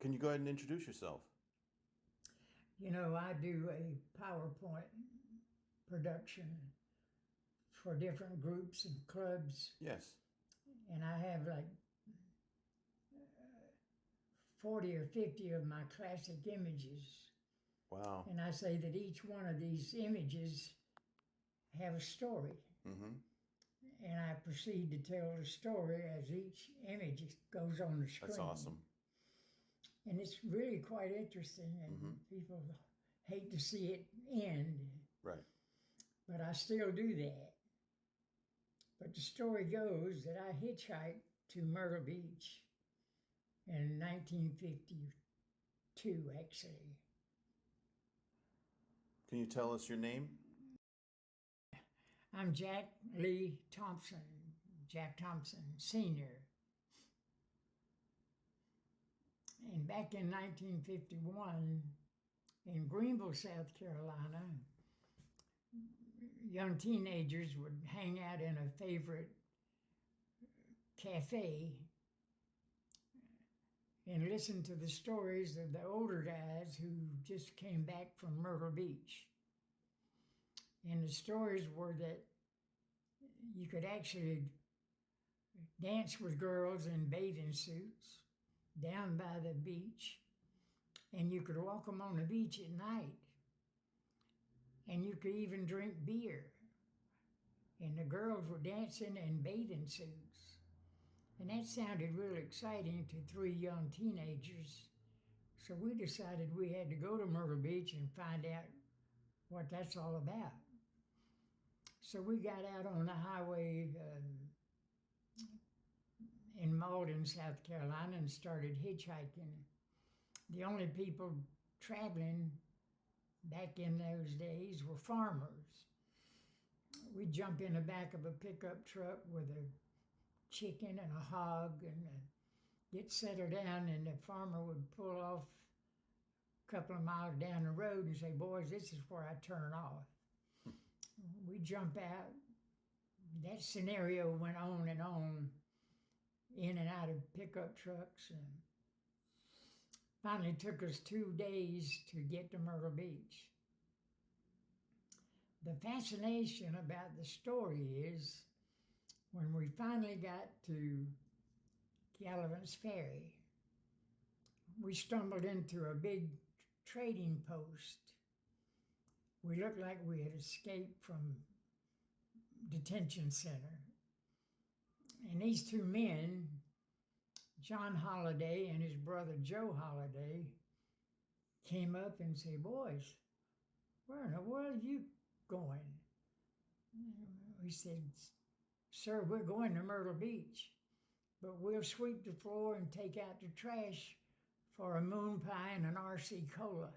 Can you go ahead and introduce yourself? You know, I do a PowerPoint production for different groups and clubs, Yes. and I have like 40 or 50 of my classic images. Wow. And I say that each one of these images have a story. Mm-hmm. And I proceed to tell the story as each image goes on the screen. That's awesome. And it's really quite interesting, and people hate to see it end, Right. but I still do that. But the story goes that I hitchhiked to Myrtle Beach in 1952, actually. Can you tell us your name? I'm Jack Lee Thompson, Jack Thompson, Sr. And back in 1951, in Greenville, South Carolina, young teenagers would hang out in a favorite cafe and listen to the stories of the older guys who just came back from Myrtle Beach. And the stories were that you could actually dance with girls in bathing suits down by the beach, and you could walk them on the beach at night, and you could even drink beer, and the girls were dancing in bathing suits. And that sounded real exciting to three young teenagers, so we decided we had to go to Myrtle Beach and find out what that's all about. So we got out on the highway in Malden, South Carolina, and started hitchhiking. The only people traveling back in those days were farmers. We'd jump in the back of a pickup truck with a chicken and a hog and get settled down, and the farmer would pull off a couple of miles down the road and say, "Boys, this is where I turn off." We jump out. That scenario went on and on, in and out of pickup trucks, and finally took us 2 days to get to Myrtle Beach. The fascination about the story is when we finally got to Gallivan's Ferry, we stumbled into a big trading post. We looked like we had escaped from detention center. And these two men, John Holliday and his brother Joe Holliday, came up and said, "Boys, where in the world are you going?" We said, "Sir, we're going to Myrtle Beach, but we'll sweep the floor and take out the trash for a moon pie and an RC Cola."